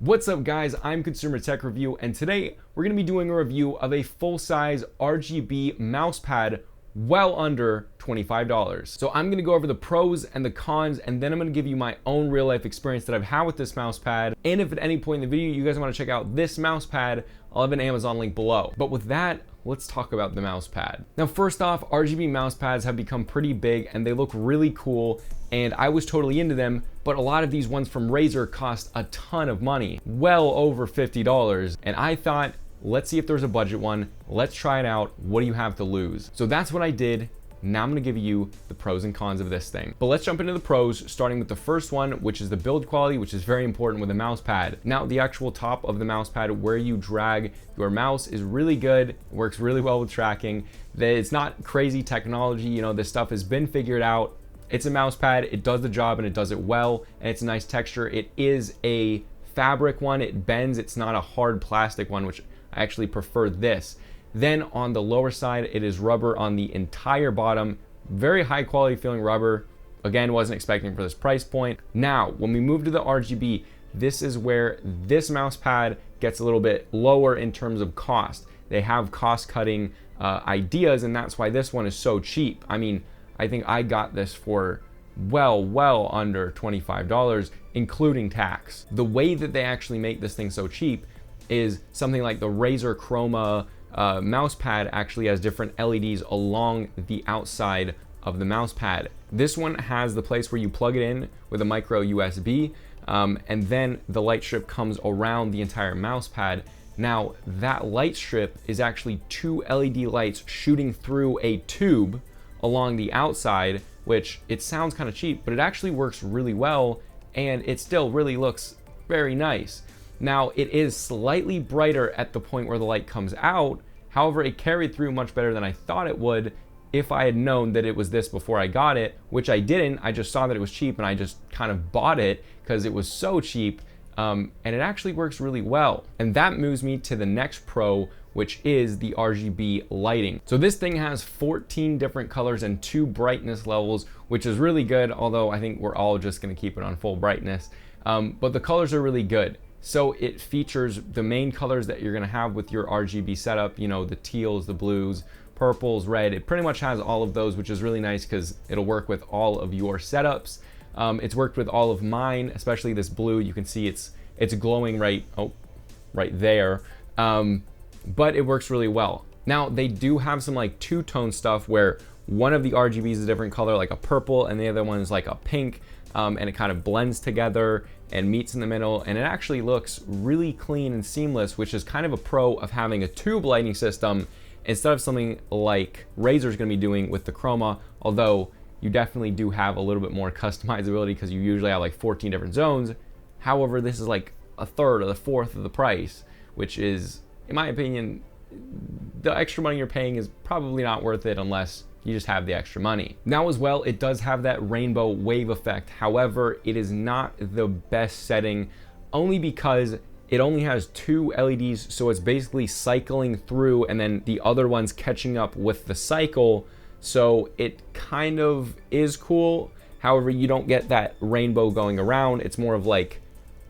What's up guys, I'm Consumer Tech Review, and today we're going to be doing a review of a full-size RGB mouse pad well under $25. So I'm going to go over the pros and the cons, and then I'm going to give you my own real-life experience that I've had with this mouse pad. And if at any point in the video you guys want to check out this mouse pad, I'll have an Amazon link below. But with that, let's talk about the mouse pad. Now, first off, RGB mouse pads have become pretty big and they look really cool, and I was totally into them, but a lot of these ones from Razer cost a ton of money, well over $50. And I thought, let's see if there's a budget one. Let's try it out. What do you have to lose? So that's what I did. Now I'm gonna give you the pros and cons of this thing. But let's jump into the pros, starting with the first one, which is the build quality, which is very important with a mouse pad. Now, the actual top of the mouse pad where you drag your mouse is really good. It works really well with tracking. It's not crazy technology. You know, this stuff has been figured out. It's a mouse pad. It does the job and it does it well. And it's a nice texture. It is a fabric one. It bends. It's not a hard plastic one, which I actually prefer this. Then on the lower side, it is rubber on the entire bottom. Very high quality feeling rubber. Again, wasn't expecting for this price point. Now, when we move to the RGB, this is where this mouse pad gets a little bit lower in terms of cost. They have cost cutting ideas, and that's why this one is so cheap. I mean, I think I got this for well under $25, including tax. The way that they actually make this thing so cheap is something like the Razer Chroma mouse pad actually has different LEDs along the outside of the mouse pad. This one has the place where you plug it in with a micro USB, and then the light strip comes around the entire mouse pad. Now, that light strip is actually two LED lights shooting through a tube along the outside, which it sounds kind of cheap, but it actually works really well, and it still really looks very nice. Now, it is slightly brighter at the point where the light comes out. However, it carried through much better than I thought it would if I had known that it was this before I got it, which I didn't. I just saw that it was cheap and I just kind of bought it because it was so cheap, and it actually works really well. And that moves me to the next pro, which is the RGB lighting. So this thing has 14 different colors and 2 brightness levels, which is really good, although I think we're all just gonna keep it on full brightness. But the colors are really good. So it features the main colors that you're gonna have with your RGB setup, you know, the teals, the blues, purples, red. It pretty much has all of those, which is really nice because it'll work with all of your setups. It's worked with all of mine, especially this blue. You can see it's glowing right there. But it works really well. Now, they do have some like two-tone stuff where one of the RGBs is a different color, like a purple, and the other one is like a pink, and it kind of blends together and meets in the middle, and it actually looks really clean and seamless, which is kind of a pro of having a tube lighting system instead of something like Razer's gonna be doing with the Chroma, although you definitely do have a little bit more customizability because you usually have like 14 different zones. However, this is like a third or the fourth of the price, which is, in my opinion, the extra money you're paying is probably not worth it unless you just have the extra money. Now as well, it does have that rainbow wave effect. However, it is not the best setting only because it only has 2 LEDs, so it's basically cycling through and then the other one's catching up with the cycle. So it kind of is cool. However, you don't get that rainbow going around. It's more of like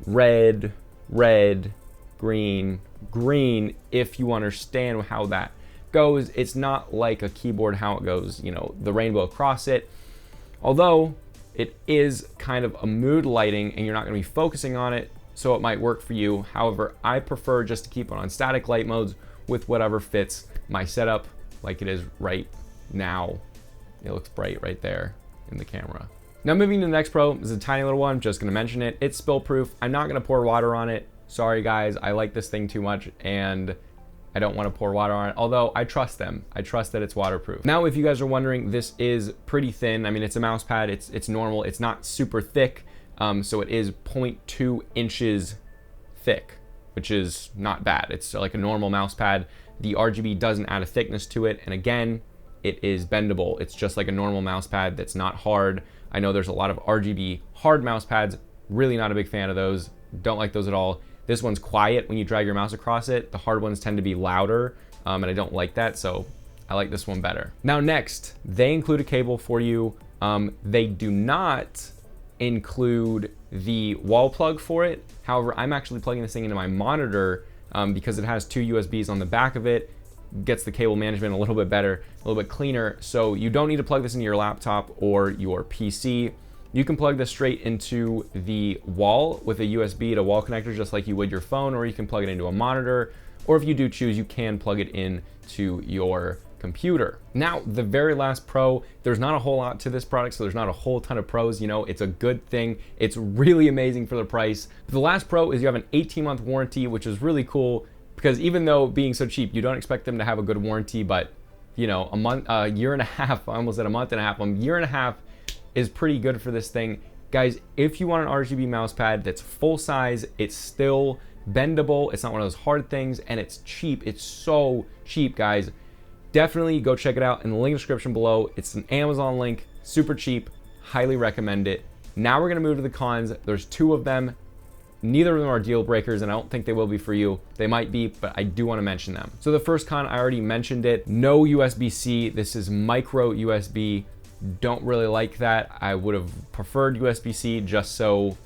red, red, green, green, if you understand how that goes. It's not like a keyboard, how it goes, you know, the rainbow across it. Although it is kind of a mood lighting and you're not gonna be focusing on it, so it might work for you. However, I prefer just to keep it on static light modes with whatever fits my setup, like it is right now. It looks bright right there in the camera. Now moving to the next pro, this is a tiny little one, I'm just gonna mention it. It's spill proof. I'm not gonna pour water on it. Sorry guys, I like this thing too much and I don't want to pour water on it, although I trust them. I trust that it's waterproof. Now, if you guys are wondering, this is pretty thin. I mean, it's a mouse pad, it's normal. It's not super thick, so it is 0.2 inches thick, which is not bad. It's like a normal mouse pad. The RGB doesn't add a thickness to it, and again, it is bendable. It's just like a normal mouse pad that's not hard. I know there's a lot of RGB hard mouse pads, really not a big fan of those. Don't like those at all. This one's quiet when you drag your mouse across it. The hard ones tend to be louder, and I don't like that, so I like this one better. Now next, they include a cable for you. They do not include the wall plug for it. However, I'm actually plugging this thing into my monitor because it has 2 USBs on the back of it. Gets the cable management a little bit better, a little bit cleaner. So you don't need to plug this into your laptop or your PC. You can plug this straight into the wall with a USB to wall connector, just like you would your phone, or you can plug it into a monitor, or if you do choose, you can plug it into your computer. Now, the very last pro, there's not a whole lot to this product, so there's not a whole ton of pros. You know, it's a good thing. It's really amazing for the price. The last pro is you have an 18-month warranty, which is really cool because even though being so cheap, you don't expect them to have a good warranty, but you know, a year and a half, I almost said a month and a half, a year and a half is pretty good for this thing. Guys, if you want an RGB mouse pad that's full size, it's still bendable, it's not one of those hard things, and it's cheap. It's so cheap, guys. Definitely go check it out in the link description below. It's an Amazon link, super cheap, highly recommend it. Now we're gonna move to the cons. There's 2 of them. Neither of them are deal breakers, and I don't think they will be for you. They might be, but I do want to mention them. So the first con, I already mentioned it. No USB-C. This is micro USB. Don't really like that. I would have preferred USB-C just so,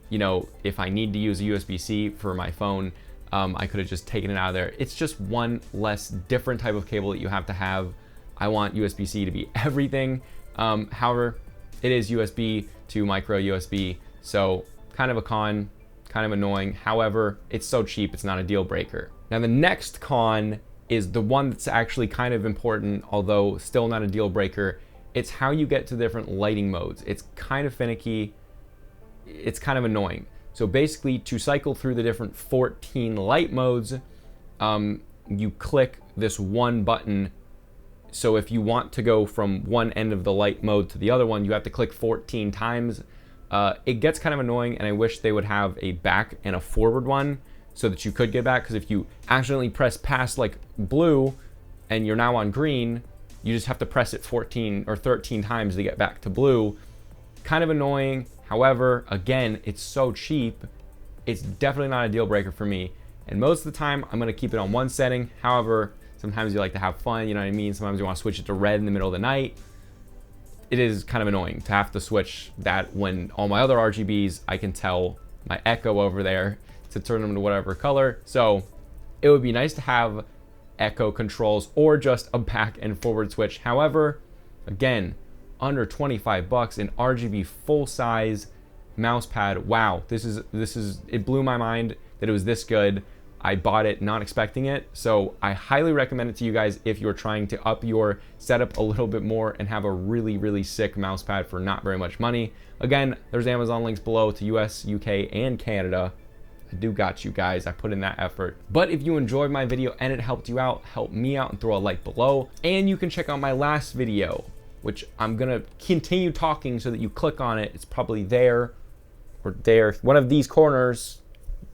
you know, if I need to use a USB-C for my phone, I could have just taken it out of there. It's just one less different type of cable that you have to have. I want USB-C to be everything. However, it is USB to micro USB, so kind of a con, kind of annoying. However, it's so cheap, it's not a deal breaker. Now the next con is the one that's actually kind of important, although still not a deal breaker. It's how you get to different lighting modes. It's kind of finicky. It's kind of annoying. So basically, to cycle through the different 14 light modes, you click this one button. So if you want to go from one end of the light mode to the other one, you have to click 14 times. It gets kind of annoying, and I wish they would have a back and a forward one so that you could get back, because if you accidentally press past like blue and you're now on green, you just have to press it 14 or 13 times to get back to blue. Kind of annoying. However, again, it's so cheap, it's definitely not a deal breaker for me. And most of the time, I'm gonna keep it on one setting. However, sometimes you like to have fun, you know what I mean? Sometimes you wanna switch it to red in the middle of the night. It is kind of annoying to have to switch that when all my other RGBs, I can tell my echo over there to turn them to whatever color. So it would be nice to have echo controls or just a back and forward switch. However, again, under 25 bucks, an RGB full size mouse pad. Wow, this is it blew my mind that it was this good. I bought it not expecting it, so I highly recommend it to you guys if you're trying to up your setup a little bit more and have a really, really sick mouse pad for not very much money. Again, there's Amazon links below to US, UK, and Canada. I do got you guys, I put in that effort. But if you enjoyed my video and it helped you out, help me out and throw a like below. And you can check out my last video, which I'm gonna continue talking so that you click on it. It's probably there or there, one of these corners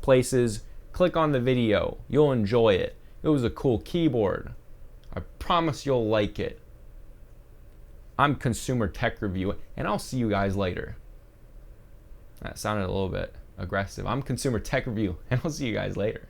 places. Click on the video, you'll enjoy it. It was a cool keyboard. I promise you'll like it. I'm Consumer Tech Review, and I'll see you guys later. That sounded a little bit aggressive. I'm Consumer Tech Review, and I'll see you guys later.